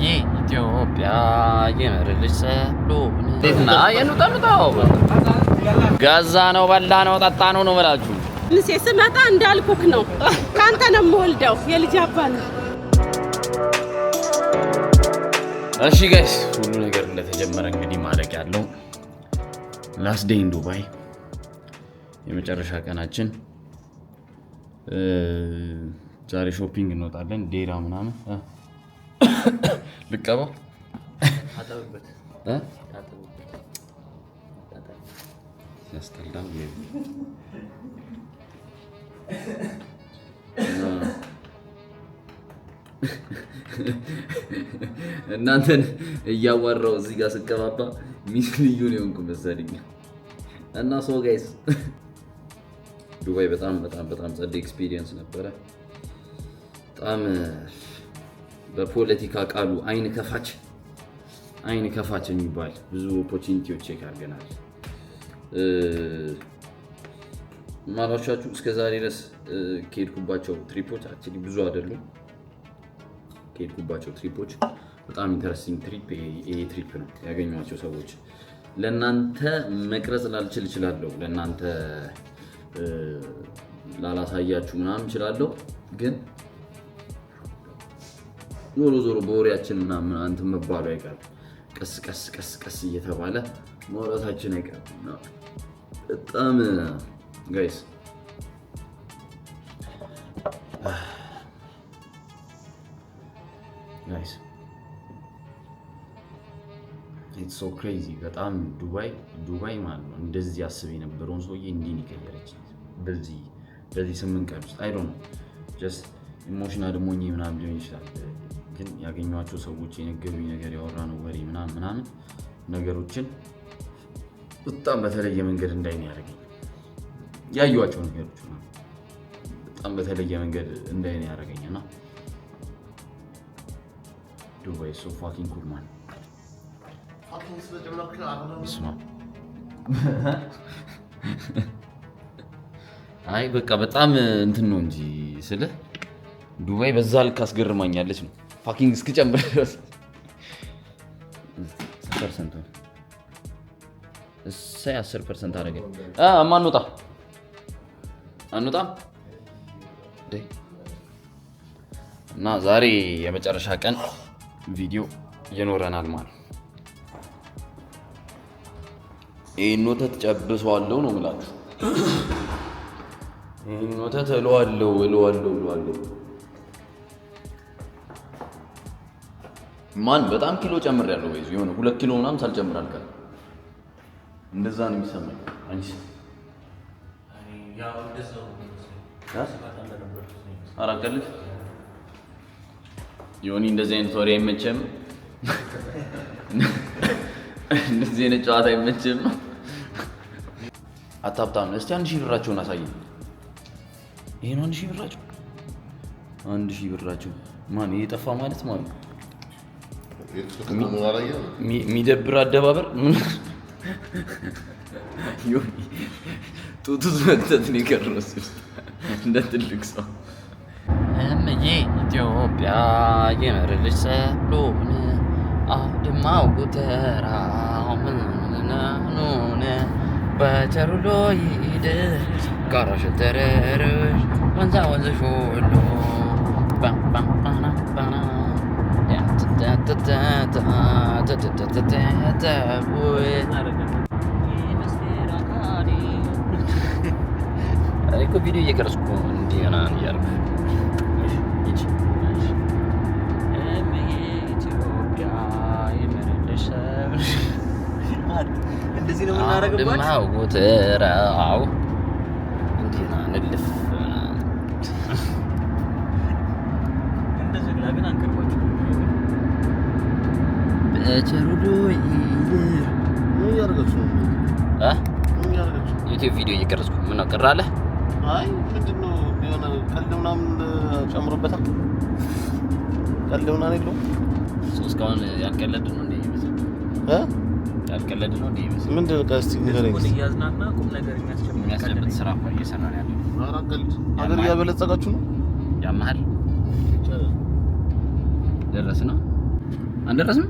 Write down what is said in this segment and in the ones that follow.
ኢትዮጵያ የመረልሽ ሰሎን እና የኑጣው ጋዛ ነው በላ ነው ጠጣ ነው ነው ማለት ልሴ ስመጣ እንዳልኩክ ነው ካንተ ነው የምወልደው የልጅ አባል። እሺ ጋይስ ሁሉ ነገር እንደተጀመረ እንግዲህ ማለቅ ያለው ላስት ዴይ ኢን ዱባይ የመጨረሻ ቀናችን ዛሬ ሾፒንግ እንወጣለን። ዴራ ምናምን ልቀባው አጣውበት ያስጠላል። እናንተን እያወራው እዚህ ጋር ስቀባባ ሚስ ልዩ ነው እንኩ መሰለኝ። እና ሶ ጋይስ ዱባይ በጣም ጸደ ኤክስፒሪየንስ ነበረ። በጣም በፖለቲካ ቃሉ አይን ከፋች የሚባል ብዙ ኦፖርቹኒቲዎች ቼክ አድርገናል። ማላሻችሁ እስከዛሬ ድረስ ከሄድኩባቸው ትሪፖች አክቹሊ ብዙ አይደሉም። ከሄድኩባቸው ትሪፖች በጣም ኢንተረስቲንግ ትሪፕ ይሄ ትሪፕ ነው። ያገኘኋቸው ሰዎች ለእናንተ መቅረጽ ላልችል እችላለሁ፣ ለእናንተ ላላሳያችሁ ምናምን እችላለሁ። ግን ዞሮ በወሬያችን ምናምን አንተ መባሉ አይቀርም። ቀስ እየተባለ ማውራታችን አይቀርም። በጣም ጋይስ ኢትስ ሶ ክሬዚ። በጣም ዱባይ ማለት ነው እንደዚህ አስብ የነበረውን ሰውዬ እንዲህ ይቀየረች በዚህ 8 ቀን ውስጥ። አይ ዶንት ኖ ጀስት ኢሞሽናል ሞኝ ምናምን ሊሆን ይችላል። ግን ያገኘኋቸው ሰዎች የነገሩኝ ነገር ያወራነው ወሬ ምናምን ነገሮችን በጣም በተለየ መንገድ እንዳይን ያደረገኝ ያዩዋቸው ነገሮች በጣም በተለየ መንገድ እንዳይን ያደረገኝና ዱባይ ሶ ፋኪንግ ኩል ማን አይ በቃ በጣም እንትን ነው እንጂ ስለ ዱባይ በዛ ልክ አስገርማኛለች ነው ፋኪንግ እስክጨምር ድረስ 10% እሰይ 10% አደረገ። አንወጣም እና ዛሬ የመጨረሻ ቀን ቪዲዮ ይኖረናል ማለት ነው። ይሄን ወተት ጨብሰዋለሁ ነው የምላችሁ። ይሄን ወተት እለዋለሁ። ማን በጣም ኪሎ ጨምሬያለሁ ወይስ የሆነ 2 ኪሎ ምናምን ሳልጨምር አልቀርም። እንደዛ ነው የሚሰማኝ። አንቺ ያው እንደዛው አራቀልሽ ዮኒ እንደዚህ አይነት ወሬ አይመችም። እንደዚህ አይነት ጨዋታ አይመችም። አታብታም። እስቲ 1000 ብራቸውን አሳየኝ። ይሄን 1000 ብራቸው 1000 ብራቸው ማን የጠፋ ማለት ማለት የሚደብር አደባበር ዮኒ ጡቱስ መተት ነው የቀረው እንደ ትልቅ ሰው። ኢትዮጵያ የመረልሽ ሰሎን አውድማው ጉተራው ምንነኑነ በቸሩሎ ይድረስ ጋራሽ ተረረሽ ወንዛ ወንዘሽ ሁሉ እኮ ቪዲዮ እየቀረጽኩ እንዲህ ምናምን እያልኩ እንደዚህ ነው የምናደርግባችሁ። ጎተራው እንዴና ንልፍ እንደዚህ ግን አንቀርባችሁ በቸሩዶ ነው ያርጋችሁ ዩቲዩብ ቪዲዮ እየቀረጽኩ ምን አቀራለ? አይ ምንድነው የሆነ ቀልድ ምናምን ጨምሮበታል። ቀልድ ምናምን የለውም። እስካሁን ያልቀለድ ነው እንዴ? ያልቀለድ ነው እንዴ? ምንድነው? ቀስቲ ንገረኝ። ያዝናና ቁም ነገር የሚያስጨብጥ ስራ እኮ እየሰራን ያለው። ኧረ ቀልድ አገር ያበለጸጋችሁ ነው። ያማል ደረስና አንደረስም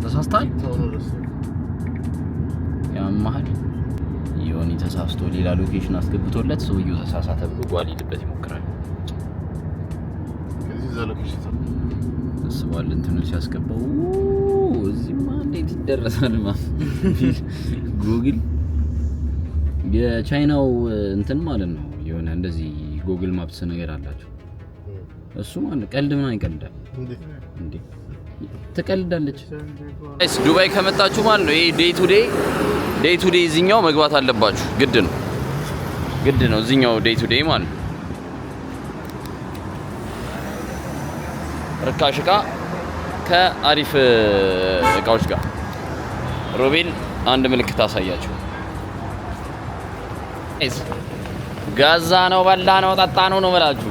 ተሳስተሃል ያማሃል ዮኒ ተሳስቶ ሌላ ሎኬሽን አስገብቶለት ሰውየው ተሳሳተ ብሎ ጓል ይልበት ይሞክራል እሱዋል እንትኑ ሲያስገባው እዚህማ እንዴት ይደረሳል ጉግል የቻይናው እንትን ማለት ነው የሆነ እንደዚህ ጉግል ማፕስ ነገር አላቸው እሱ ማለት ቀልድ ምን አይቀልዳል እንዴ ተቀልዳለች ዱባይ ከመጣችሁ ማለት ነው ይሄ ዴይ ቱ ዴይ እዚህኛው መግባት አለባችሁ ግድ ነው እዚህኛው ዴይ ቱ ዴይ ማለት ነው ርካሽ እቃ ከአሪፍ እቃዎች ጋር ሮቤል አንድ ምልክት አሳያችሁ ጋዛ ነው በላ ነው ጠጣ ነው መላችሁ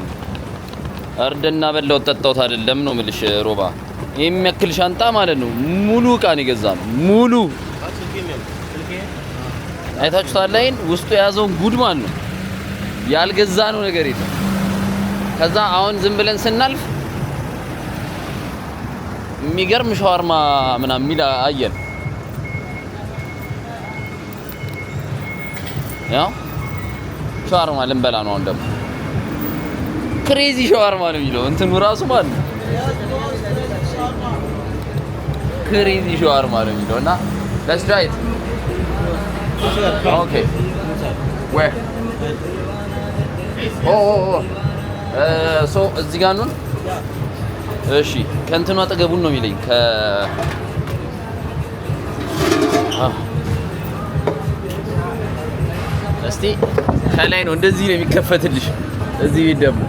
እርድና በላው ጠጣውት አይደለም ነው ምልሽ ሮባ የሚያክል ሻንጣ ማለት ነው ሙሉ እቃ ነው ይገዛል ሙሉ አይታችሁታል ላይን ውስጡ የያዘው ጉድ ማለት ነው ያልገዛ ነው ነገር የለም ከዛ አሁን ዝም ብለን ስናልፍ የሚገርም ሻወርማ ምናምን ሚላ አየን ያው ሻወርማ ልንበላ ነው አሁን ደግሞ ክሬዚ ሻወርማ ነው የሚለው እንትኑ ራሱ ማለት ነው ክሬዚ ሻወርማ ነው የሚለው እና let's try it okay where so እዚህ ጋር ነው እሺ ከእንትኑ አጠገቡን ነው የሚለኝ እስቲ ከላይ ነው እንደዚህ ነው የሚከፈትልሽ እዚህ ቤት ደግሞ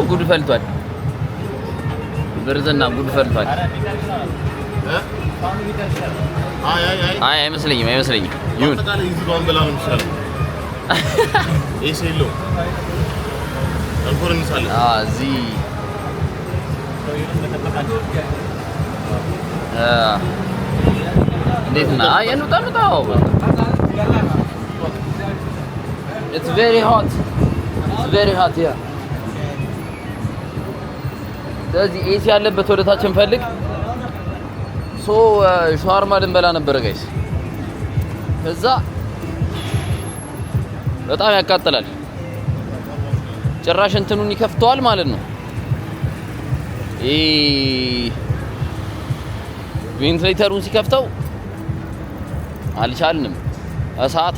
ጉድ ፈልቷል ብርዝና ጉድ ፈልቷል አይ አይመስለኝም ይሁን እዚህ ጋር በላ ነው የሚሻለው ኤሴሎ አልኮር እንሳለ እዚህ እንዴት ነው እንውጣው it's very hot here ስለዚህ ኤሲ ያለበት ወደታች እንፈልግ ሻወርማ ልንበላ ነበር ጋይስ ከዛ በጣም ያቃጥላል ጭራሽ እንትኑን ይከፍተዋል ማለት ነው ቬንቲሌተሩን ሲከፍተው አልቻልንም እሳት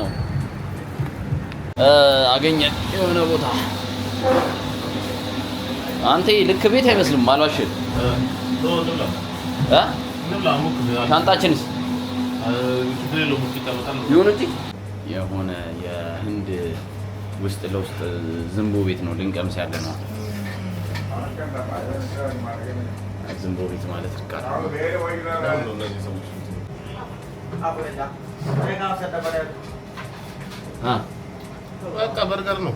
ነው አገኘን የሆነ ቦታ አንተ ልክ ቤት አይመስልም አልዋሽም ሻንጣችንስ ይሁን እንጂ የሆነ የህንድ ውስጥ ለውስጥ ዝንቦ ቤት ነው ልንቀምስ ያለ ነው ዝንቦ ቤት ማለት ርካታ በቃ በርገር ነው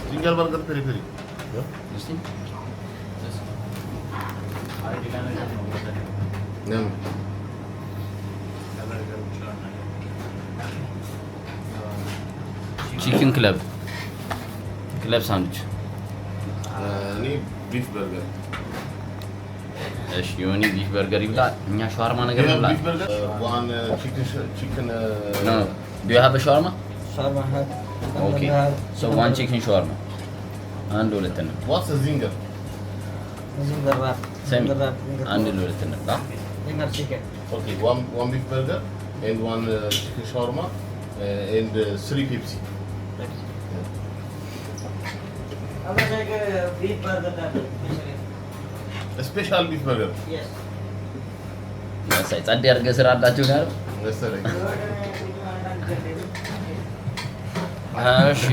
ሲንገል በርገር ፔሪፔሪ እስቲ ቺክን ክለብ ሳንዱች እኔ ቢፍ በርገር እሺ ዮኒ ቢፍ በርገር ይብላ እኛ ሻወርማ ነገር ይብላ ቢፍ በርገር ዋን ቺክን no do you have a shawarma have okay so one chicken shawarma አንድ ሁለት ነው what's a zinger same አንድ ሁለት ነው zinger chicken okay one beef burger and one chicken shawarma and 3 Pepsi I'm going to take a beef burger a special beef burger yes ሳይ ጸድ ያርገ ስራ አላችሁ ጋር መሰለኝ እሺ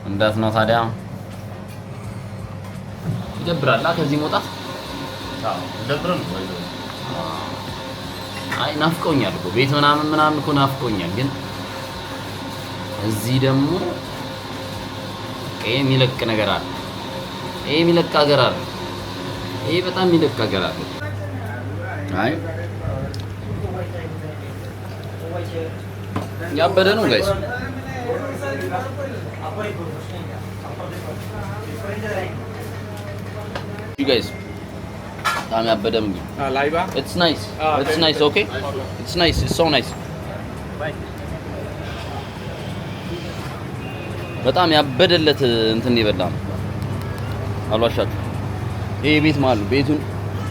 እንዴት ነው ታዲያ ይደብራል ከዚህ መውጣት ይደብራል አይ ናፍቆኛል እኮ ቤት ምናምን እኮ ናፍቆኛል ግን እዚህ ደግሞ የሚለቅ ነገር አለ የሚለቅ ሀገር አለ በጣም የሚለቅ ሀገር አለ አይ ያበደ ነው ጋይስ። You guys, I'm ያበደ ምግብ። Laiba? It's nice. It's nice, okay? It's nice. It's so nice. በጣም ያበደለት እንትን ይበላ አልዋሻችሁ። ይሄ ቤት ማለት ቤቱን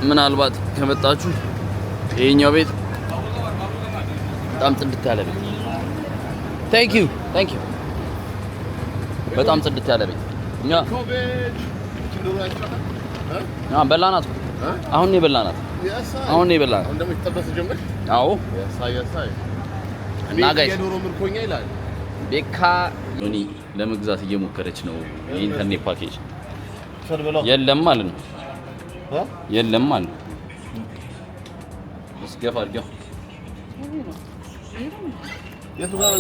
ምናልባት ከመጣችሁ ይሄኛው ቤት በጣም ጽድት ያለ ቤት። Thank you. በጣም ጽድት ያለ ቤት። እኛ በላናት። አሁን ነው የበላናት። አሁን ነው የበላናት። እንደምትጠበስ ጀምር። አዎ ያሳይ እና ጋይስ የዶሮ ምርኮኛ ይላል። ቤካ ዮኒ ለመግዛት እየሞከረች ነው የኢንተርኔት ፓኬጅ። የለም ማለት ነው። የለም ማለት ነው። እስገፋ አድርገው የቱ ጋር ነው?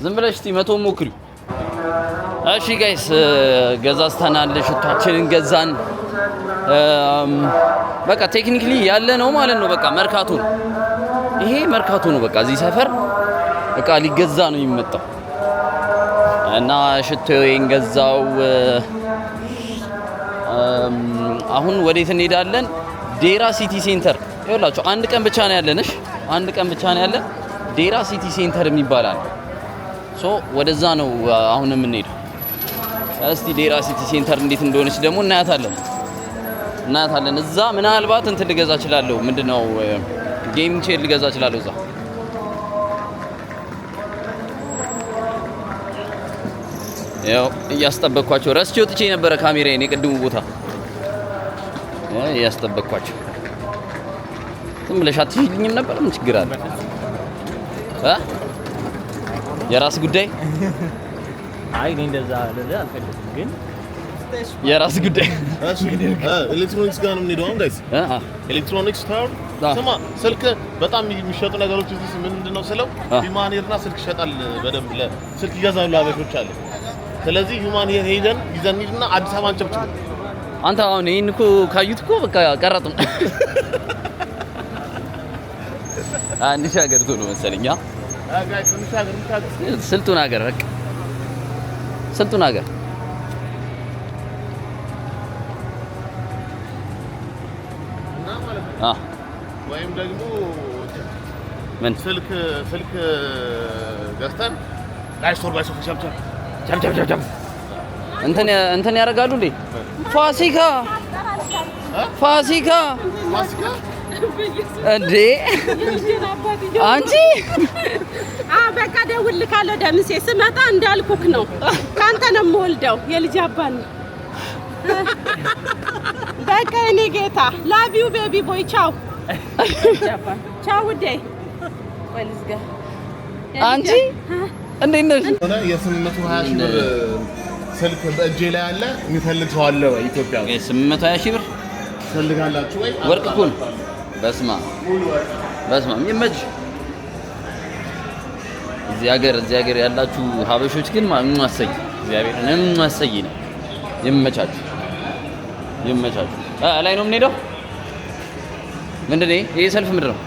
ዝም ብለሽ እስቲ 100 ሞክሪው። እሺ ጋይስ ገዛዝተናል። ሽቷችንን ገዛን። በቃ ቴክኒክሊ ያለ ነው ማለት ነው። በቃ መርካቶ ነው። ይሄ መርካቶ ነው። በቃ እዚህ ሰፈር በቃ ሊገዛ ነው የሚመጣው እና ሽቶዬን ገዛው። አሁን ወዴት እንሄዳለን? ዴራ ሲቲ ሴንተር። ይኸውላችሁ አንድ ቀን ብቻ ነው ያለንሽ። አንድ ቀን ብቻ ነው ያለን። ዴራ ሲቲ ሴንተር የሚባላል። ሶ ወደዛ ነው አሁን የምንሄደው። እስቲ ዴራ ሲቲ ሴንተር እንዴት እንደሆነች ደግሞ እናያታለን። እዛ ምናልባት እንትን ልገዛ እችላለሁ። ምንድነው ጌሚንግ ቼር ልገዛ እችላለሁ እዛ። ያው እያስጠበቅኳቸው ረስቼ ወጥቼ ነበረ ካሜራዬን የቅድሙ ቦታ እያስጠበቅኳቸው። ዝም ብለሽ አትሽልኝም ነበር? ምን ችግር አለ? የራስ ጉዳይ። አይ እኔ እንደዛ አልፈልግም ግን የራስ ጉዳይ። ኤሌክትሮኒክስ ጋር ነው የምንሄደው ጋይስ። ኤሌክትሮኒክስ ታውን ስማ፣ ስልክ በጣም የሚሸጡ ነገሮች እዚህ ምንድነው ስለው ሂማኒርና ስልክ ይሸጣል። በደንብ ለስልክ ይገዛሉ አበሾች አለ። ስለዚህ ሂማኒር ሄደን ይዘን ሂድና አዲስ አበባን ጨብጭብ። አንተ አሁን ይሄን እኮ ካዩት እኮ በቃ ቀረጥም። አንድ ሻገር ቶሎ መሰለኝ። ጋይስ እንሻገር። ስልጡን ሀገር በቃ ስልጡን ሀገር ወይም ደግሞ ምን ስልክ ገዝተን ላይስቶር ቻም እንትን ያደርጋሉ እንዴ? ፋሲካ እንዴ አንቺ በቃ ደውልልካለሁ። ደምሴ ስመጣ እንዳልኩክ ነው። ካንተ ነው የምወልደው። የልጅ አባት ነው። በቃ እኔ ጌታ ላቭ ዩ ቤቢ ቦይ ቻው ቻው ውዴ። ወልዝጋ አንቺ እንዴት ነሽ? የ820 ሺህ ብር ስልክ በእጄ ላይ አለ። የሚፈልግ ሰው አለ ወይ? ኢትዮጵያ 820 ሺህ ብር ትፈልጋላችሁ ወይ? ወርቅ እኮ ነው። በስማ ይመች። እዚህ ሀገር ያላችሁ ሀበሾች ግን ማሰይ እግዚአብሔርን ማሰይ ነው። ይመቻችሁ። ላይ ነው የምንሄደው። ምንድን ነው ይሄ ሰልፍ? ምንድን ነው?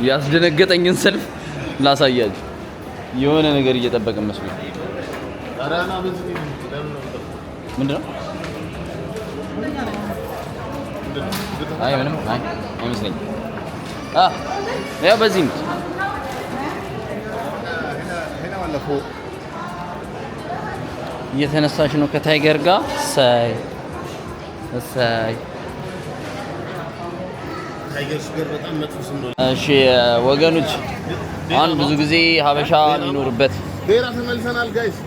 ያስደነገጠኝን ሰልፍ ላሳያችሁ። የሆነ ነገር እየጠበቅን መስሎኝ። ምንድን ነው? አይ ምንም አይመስለኝም። ያው በዚህ ነው እየተነሳሽ ነው ከታይገር ጋር። እሰይ ታይገር ሹገር በጣም መጥፎ ስም ነው። እሺ ወገኖች፣ አሁን ብዙ ጊዜ ሀበሻ የሚኖርበት ዴራ ተመልሰናል ጋይስ።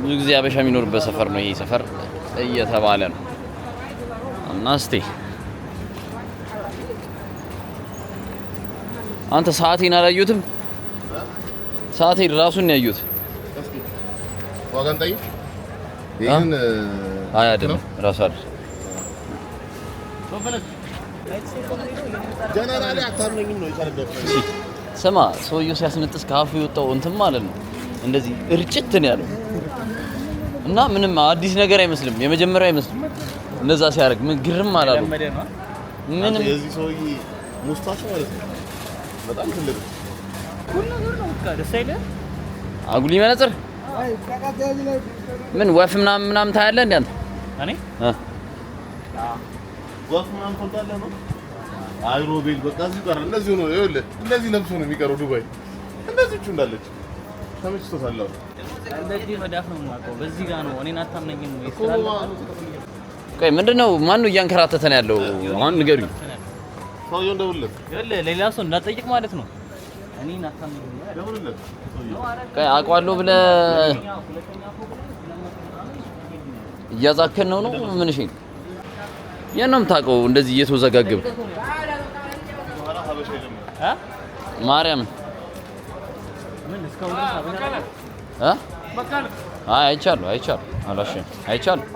ብዙ ጊዜ ሀበሻ የሚኖርበት ሰፈር ነው ይሄ ሰፈር እየተባለ ነው። እና እስቲ አንተ ሰዓቴን አላየሁትም። ሰዓቴን ራሱን ነው ያየሁት። ዋጋን ጠይቅ። ይሄን አይደለም ራሱ አይደል። ጀነራሊ አታምነኝም ነው የታረደው። ስማ ሰውየው ሲያስነጥስ ከአፉ የወጣው እንትን ማለት ነው እንደዚህ እርጭት ነው ያለው። እና ምንም አዲስ ነገር አይመስልም። የመጀመሪያው አይመስልም። እንደዛ ሲያደርግ ምን ግርም አላሉ። ምንም የዚህ ሰውዬ ሙስታሽ ማለት ነው በጣም ትልቅ ሁሉ ነገር ነው። ደስ አይልም? አጉሊ መነጽር ምን ወፍ ምናምን ታያለህ እንዴ አንተ? እኔ ወፍ ምናምን ታያለህ ነው? አይሮቤል በቃ እዚህ ጋር እንደዚህ ነው። ይኸውልህ እንደዚህ ለብሶ ነው የሚቀረው ዱባይ። እንደዚህ እንዳለች ተመችቶታል። እንደዚህ መዳፍ ነው የማውቀው። በዚህ ጋር ነው። እኔን አታምነኝም ወይ? ቆይ ምንድነው? ማን ነው እያንከራተተ ነው ያለው? አሁን ንገሩኝ። ሰውዬው እንደውልለት ይኸውልህ ሌላ ሰው እንዳትጠይቅ ማለት ነው። እኔን አታምነኝም ወይ? ደውልለት። ቆይ አውቀዋለሁ ብለህ እያዛከን ነው ምን? እሺ የት ነው የምታውቀው? እንደዚህ እየተወዘጋገብ ማርያም ምን እስካሁን ድረስ አብረን አይቻለሁ አላሽም አይቻለሁ።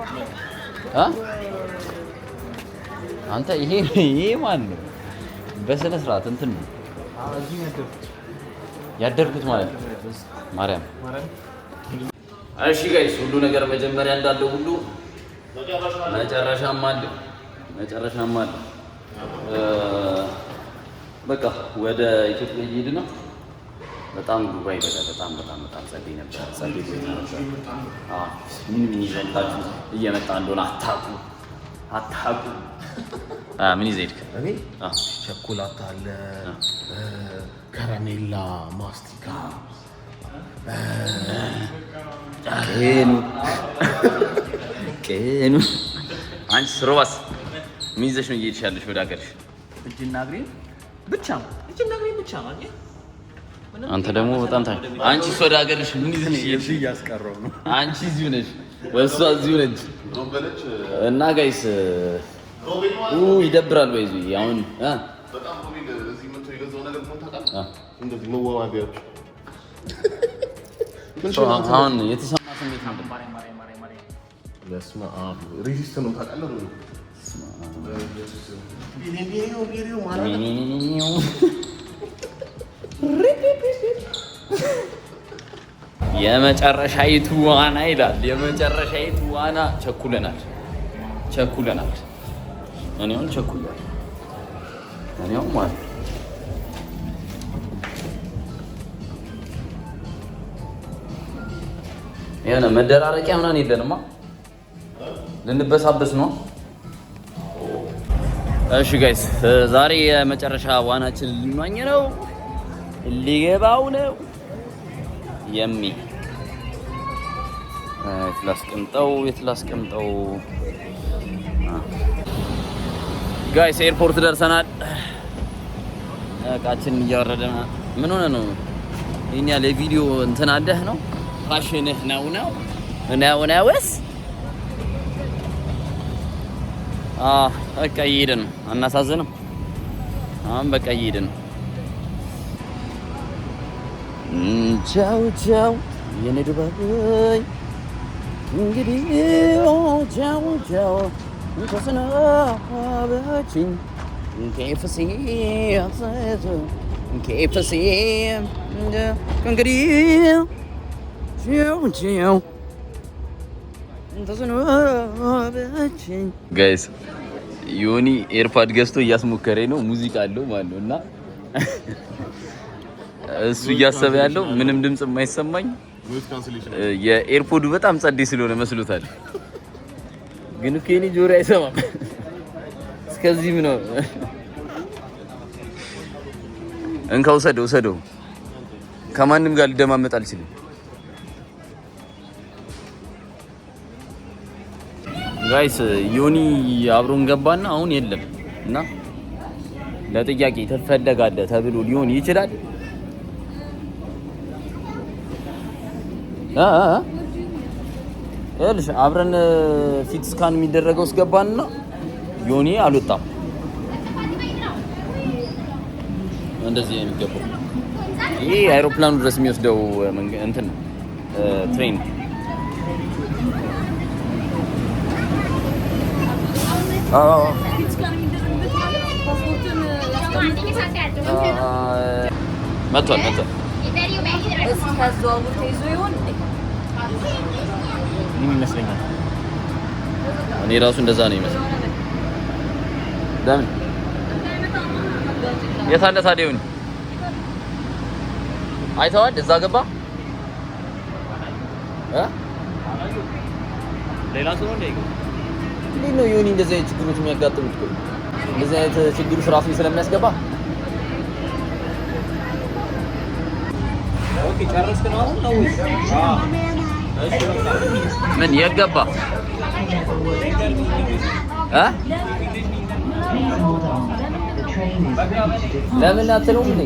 አንተ ይሄ ማን ነው? በስነ ስርዓት እንትን ነው ያደርኩት ማለት ነው። ማርያም እሺ ጋይስ፣ ሁሉ ነገር መጀመሪያ እንዳለው ሁሉ መጨረሻም አለ። በቃ ወደ ኢትዮጵያ እየሄድን ነው። በጣም ዱባይ በጣም ጸደይ ነበር። ጸደይ ቆይታ ነበር። ምን ይዘንታችሁ እየመጣ እንደሆነ አታውቁ። ምን ይዘህ ሄድክ? እኔ ቸኮላታ አለ፣ ከረሜላ፣ ማስቲካ፣ ቄኑ አንቺ ስሮባስ ምን ይዘሽ ነው እየሄድሽ ያለሽ ወደ ሀገርሽ? እጅና እግሬን ብቻ ነው። አንተ ደግሞ በጣም አንቺ ወደ ሀገርሽ ምን ይዘሽ እየሄድሽ? እያስቀረው ነው። አንቺ እዚሁ ነሽ ወይስ እዚሁ ነች? እና ጋይስ ይደብራል ወይ እዚህ አሁን በጣም ሮቤል እዚህ መጥቶ የገዛው ነገር ነው ታውቃለህ? እንደዚህ መዋዋቢያዎች አሁን የተሰማ ስሜት ነው። ለስማ ሬዚስት ነው ታውቃለህ? የመጨረሻይቱ ዋና ይላል። የመጨረሻይቱ ዋና ቸኩለናል። እኔውን ቸኩሏል። እኔው ማለት የሆነ መደራረቂያ ምናምን የለንማ። ልንበሳበስ ነው። እሺ ጋይስ፣ ዛሬ የመጨረሻ ዋናችን ልንዋኝ ነው። ሊገባው ነው የት ላስቀምጠው ጋይስ፣ ኤርፖርት ደርሰናል። እቃችን እያወረደ ምን ሆነ ነው? ይሄን ያለ ቪዲዮ እንትን አለህ ነው ፋሽንህ ነውስ? በቃ እየሄድን ነው። አናሳዝንም? አሁን በቃ እየሄድን ነው። ቻው የኔ ዱባይ እንግዲህ ቻው ተሰናበችኝ። KFC እንግዲህ ቻው ተሰናበችኝ። ጋይስ ዮኒ ኤርፓድ ገዝቶ እያስሞከረኝ ነው። ሙዚቃ አለው ማለት ነው እና እሱ እያሰበ ያለው ምንም ድምጽ የማይሰማኝ የኤርፖዱ በጣም ጸዴ ስለሆነ መስሎታል። ግን እኮ የኔ ጆሮ አይሰማም። እስከዚህም ነው። እንካ ውሰደው። ከማንም ጋር ልደማመጥ አልችልም። ጋይስ ዮኒ አብሮን ገባና አሁን የለም እና ለጥያቄ ትፈለጋለህ ተብሎ ሊሆን ይችላል። እልሽ አብረን ፊት ስካን የሚደረገው እስገባንና ዮኒ አልወጣም። እንደዚህ ነው የሚገባው። ይሄ አይሮፕላኑ ድረስ የሚወስደው እንትን ትሬን መጥቷል። ምን ይመስለኛል? እኔ ራሱ እንደዛ ነው ይመስል። ለምን የት አለ ታዲያ? ዮኒ አይተዋል? እዛ ገባ ሌላ ሰው ነው እንዴ? እንዴት ነው ዮኒ እንደዚህ አይነት ችግሮች የሚያጋጥሙት? እንደዚህ አይነት ችግሮች ራሱ ስለሚያስገባ ኦኬ ጨረስክ ነው አሁን ነው ወይስ? እሺ በቃ ምን የገባ ለምን አትለውም እንዴ?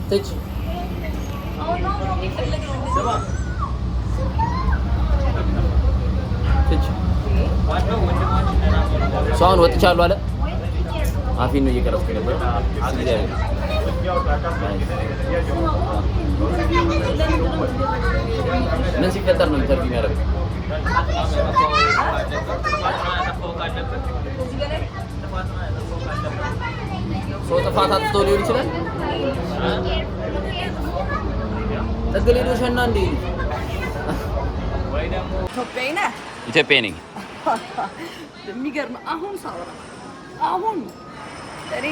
ትች ሰውን ወጥቻለሁ አለ። አፊን ነው እየቀረጽኩ ነበር። ምን ሲፈጠር ነው ኢንተርቪው የሚያደርገው? ሰው ጥፋት አጥቶ ሊሆን ይችላል። ተገሌ ዶሸና እንዴ ኢትዮጵያ ነኝ። የሚገርም አሁን ሳወራ አሁን እኔ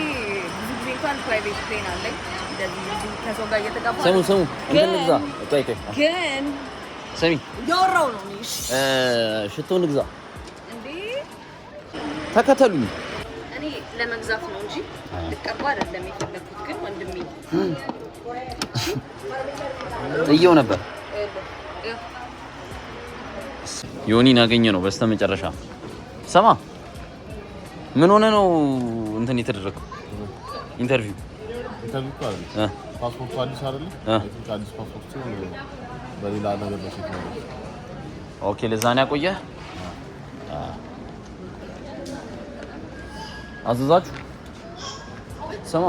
ብዙ ጊዜ እንኳን ፕራይቬት ፕሌን አለኝ እንደዚህ ከሰው ጋር እየተጋፋ ስሙ እንትን ንግዛ ግን ስሚ ያወራው ነው ሽቶ ንግዛ እንዴ ተከተሉኝ። እኔ ለመግዛት ነው እንጂ ልቀባ አይደለም የፈለኩት። ግን ወንድሜ ጥየው ነበር። ዮኒን አገኘ ነው በስተመጨረሻ። ሰማ ምን ሆነ ነው እንትን የተደረገው? ኢንተርቪው አይደል? ፓስፖርቱ አዲስ አይደል? አዲስ ፓስፖርት ነው በሌላ ነገር በፊት ነው። ኦኬ ለዛ ነው ያቆየ። አዘዛችሁ ሰማ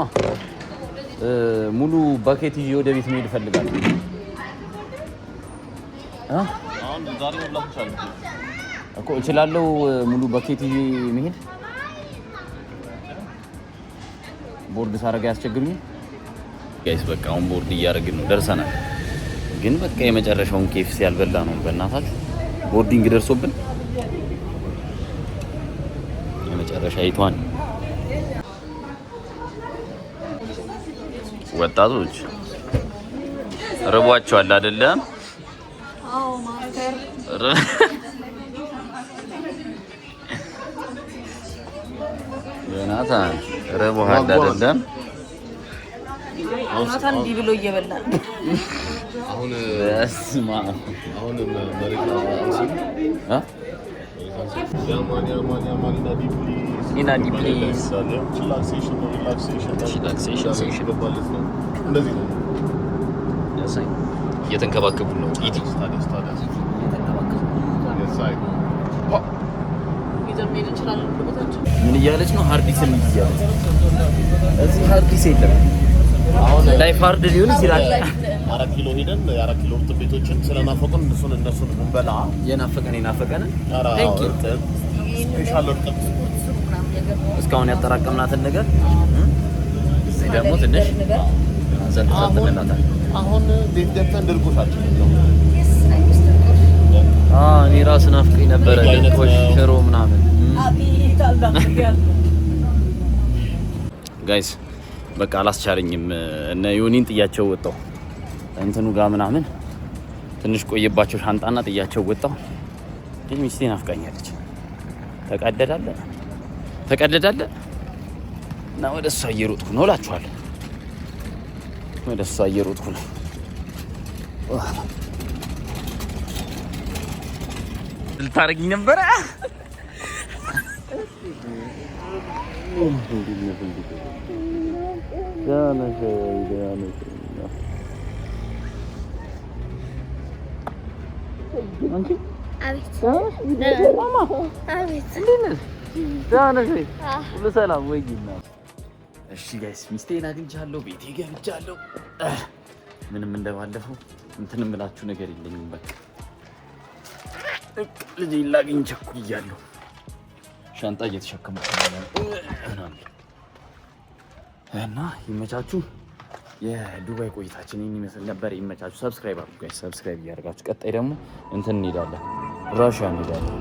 ሙሉ ባኬት ይዤ ወደ ቤት መሄድ እፈልጋለሁ። አሁን ዛሬ ወላሂ ይችላል እኮ እችላለሁ። ሙሉ ባኬት ይዤ መሄድ ቦርድ ሳረጋ ያስቸግሩኝ ጋይስ። በቃ አሁን ቦርድ እያደረግን ነው፣ ደርሰናል። ግን በቃ የመጨረሻውን ኬፍ ሲያልበላ ነው በእናታችሁ። ቦርዲንግ ደርሶብን የመጨረሻ ይቷን ወጣቶች ርቧቸዋል አይደለም? አዎ ማስተር ዮናታን ርቦሃል አይደለም? ዮናታን እንዲህ ብሎ እየበላ አሁን በስማ አሁን መሬት ኢና ዲፕሊስ እየተንከባከቡ ነው። ኢቲ ምን እያለች ነው? ሀርዲስን እያለች እዚህ ሀርዲስ የለም። አሁን ላይፍ ሃርድ ሊሆን ይችላል። 4 ኪሎ ሄደን የ4 ኪሎ እርጥብ ቤቶችን ስለናፈቁን እነሱን እንበላ የናፈቀን ስፔሻል እርጥብ እስካሁን ያጠራቀምናትን ነገር እዚህ ደግሞ ትንሽ ዘልተንላታል። አሁን ቤት ገብተን ድርቆሻችን እኔ ራስ ናፍቀኝ ነበረ። ድርቆሽ ሽሮ ምናምን ጋይስ በቃ አላስቻለኝም። እነ ዮኒን ጥያቸው ወጣው እንትኑ ጋር ምናምን ትንሽ ቆየባቸው ሻንጣና ጥያቸው ወጣው። ግን ሚስቴ ናፍቃኛለች። ተቀደዳለ እና ወደ እሷ እየሮጥኩ ነው እላችኋለሁ። ወደ እሷ እየሮጥኩ ነው። ልታረጊኝ ነበረ። ሰላም ወይ? እሺ ጋይስ ሚስቴን አግኝቻለሁ፣ ቤቴ ገብቻለሁ። ምንም እንደባለፈው እንትን እምላችሁ ነገር የለኝም። በቃ ልጄ ላግኝ ቸኩያለሁ። ሻንጣ እየተሸከምኩ ነው እና ይመቻችሁ። የዱባይ ቆይታችን ይህን ይመስል ነበር። ይመቻችሁ። ሰብስክራይብ አድርጉ ጋይስ፣ ሰብስክራይብ እያደረጋችሁ ቀጣይ ደግሞ እንትን እንሄዳለን፣ ራሽያ እንሄዳለን።